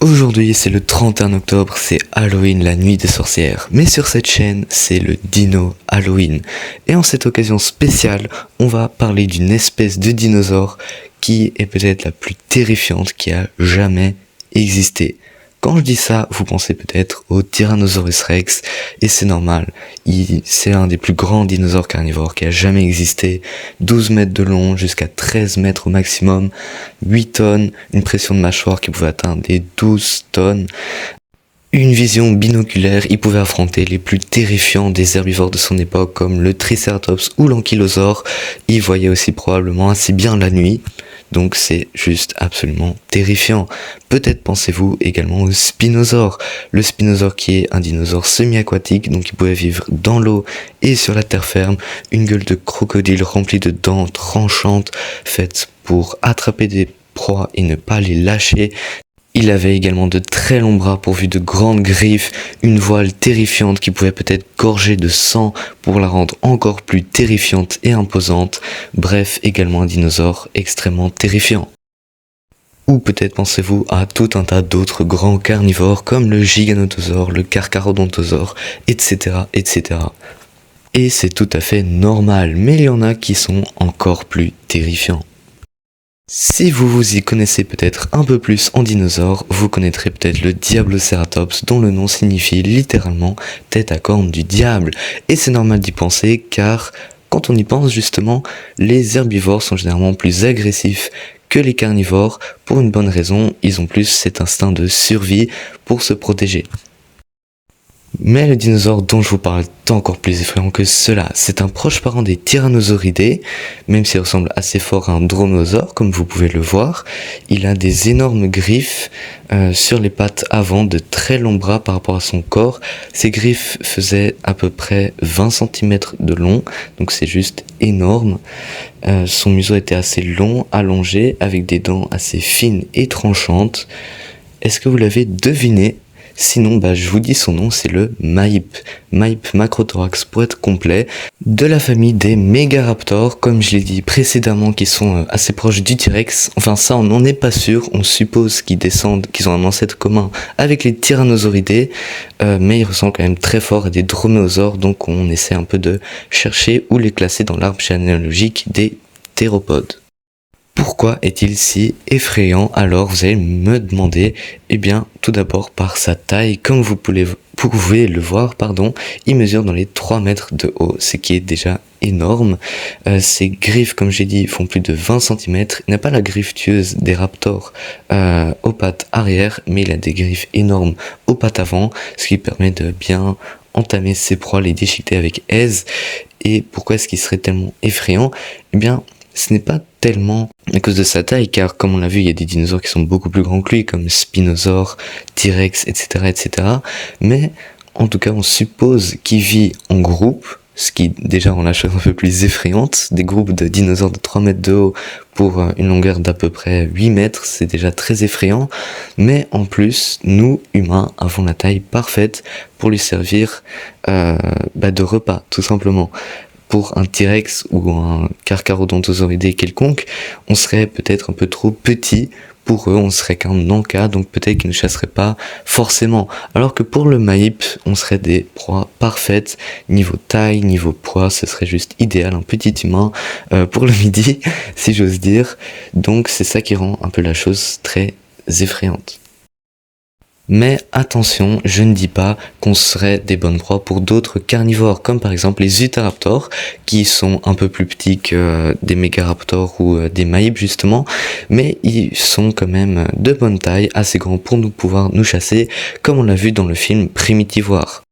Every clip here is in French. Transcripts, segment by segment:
Aujourd'hui c'est le 31 octobre, c'est Halloween, la nuit des sorcières. Mais sur cette chaîne, c'est le Dino Halloween. Et en cette occasion spéciale, on va parler d'une espèce de dinosaure qui est peut-être la plus terrifiante qui a jamais existé. Quand je dis ça, vous pensez peut-être au Tyrannosaurus Rex, et c'est normal. C'est un des plus grands dinosaures carnivores qui a jamais existé. 12 mètres de long, jusqu'à 13 mètres au maximum, 8 tonnes, une pression de mâchoire qui pouvait atteindre les 12 tonnes. Une vision binoculaire, il pouvait affronter les plus terrifiants des herbivores de son époque, comme le Triceratops ou l'Ankylosaure. Il voyait aussi probablement assez bien la nuit. Donc c'est juste absolument terrifiant. Peut-être pensez-vous également au Spinosaure. Le Spinosaure qui est un dinosaure semi-aquatique, donc il pouvait vivre dans l'eau et sur la terre ferme. Une gueule de crocodile remplie de dents tranchantes, faites pour attraper des proies et ne pas les lâcher. Il avait également de très longs bras pourvus de grandes griffes, une voile terrifiante qui pouvait peut-être gorger de sang pour la rendre encore plus terrifiante et imposante. Bref, également un dinosaure extrêmement terrifiant. Ou peut-être pensez-vous à tout un tas d'autres grands carnivores comme le Giganotosaure, le Carcharodontosaure, etc., etc. Et c'est tout à fait normal, mais il y en a qui sont encore plus terrifiants. Si vous vous y connaissez peut-être un peu plus en dinosaures, vous connaîtrez peut-être le Diabloceratops dont le nom signifie littéralement tête à cornes du diable. Et c'est normal d'y penser car quand on y pense justement, les herbivores sont généralement plus agressifs que les carnivores. Pour une bonne raison, ils ont plus cet instinct de survie pour se protéger. Mais le dinosaure dont je vous parle est encore plus effrayant que cela. C'est un proche parent des Tyrannosauridés, même s'il ressemble assez fort à un dromaeosaure, comme vous pouvez le voir. Il a des énormes griffes sur les pattes avant, de très longs bras par rapport à son corps. Ses griffes faisaient à peu près 20 cm de long, donc c'est juste énorme. Son museau était assez long, allongé, avec des dents assez fines et tranchantes. Est-ce que vous l'avez deviné ? Sinon, je vous dis son nom, c'est le Maip Macrothorax pour être complet, de la famille des Megaraptors, comme je l'ai dit précédemment, qui sont assez proches du T-Rex. Enfin ça, on n'en est pas sûr, on suppose qu'ils ont un ancêtre commun avec les Tyrannosauridés, mais ils ressemblent quand même très fort à des dromaeosaures, donc on essaie un peu de chercher où les classer dans l'arbre généalogique des théropodes. Pourquoi est-il si effrayant? Alors vous allez me demander. Eh bien, tout d'abord par sa taille. Comme vous pouvez le voir, il mesure dans les 3 mètres de haut, ce qui est déjà énorme. Ses griffes, comme j'ai dit, font plus de 20 cm. Il n'a pas la griffe tueuse des raptors aux pattes arrière, mais il a des griffes énormes aux pattes avant, ce qui permet de bien entamer ses proies, les déchiqueter avec aise. Et pourquoi est-ce qu'il serait tellement effrayant? Eh bien, ce n'est pas tellement à cause de sa taille, car comme on l'a vu, il y a des dinosaures qui sont beaucoup plus grands que lui, comme Spinosaure, T-Rex, etc., etc. Mais en tout cas, on suppose qu'il vit en groupe, ce qui déjà rend la chose un peu plus effrayante. Des groupes de dinosaures de 3 mètres de haut pour une longueur d'à peu près 8 mètres, c'est déjà très effrayant. Mais en plus, nous, humains, avons la taille parfaite pour lui servir de repas, tout simplement. Pour un T-Rex ou un Carcharodontosauridé quelconque, on serait peut-être un peu trop petit pour eux, on serait qu'un encas, donc peut-être qu'ils ne chasseraient pas forcément. Alors que pour le Maip, on serait des proies parfaites, niveau taille, niveau poids, ce serait juste idéal, un petit humain pour le midi, si j'ose dire. Donc c'est ça qui rend un peu la chose très effrayante. Mais attention, je ne dis pas qu'on serait des bonnes proies pour d'autres carnivores, comme par exemple les Utahraptors, qui sont un peu plus petits que des Megaraptors ou des Maip justement, mais ils sont quand même de bonne taille, assez grands pour pouvoir nous chasser, comme on l'a vu dans le film Primitivoire.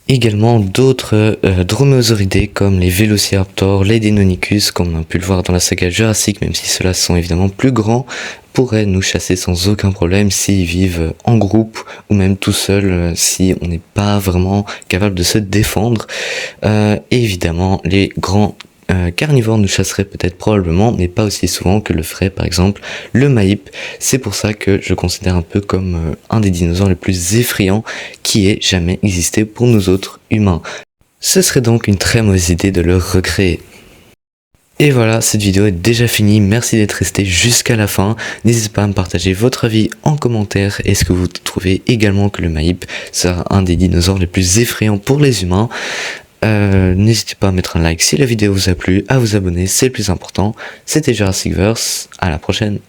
Également d'autres dromaeosauridés comme les Velociraptors, les Deinonychus, comme on a pu le voir dans la saga Jurassique, même si ceux-là sont évidemment plus grands, pourraient nous chasser sans aucun problème s'ils vivent en groupe ou même tout seul si on n'est pas vraiment capable de se défendre. Et évidemment, les grands carnivores nous chasseraient peut-être probablement, mais pas aussi souvent que le ferait par exemple le Maip. C'est pour ça que je considère un peu comme un des dinosaures les plus effrayants qui ait jamais existé pour nous autres humains. Ce serait donc une très mauvaise idée de le recréer. Et voilà, cette vidéo est déjà finie, merci d'être resté jusqu'à la fin. N'hésitez pas à me partager votre avis en commentaire. Est-ce que vous trouvez également que le Maip sera un des dinosaures les plus effrayants pour les humains? N'hésitez pas à mettre un like si la vidéo vous a plu, à vous abonner, c'est le plus important. C'était Jurassic Verse, à la prochaine.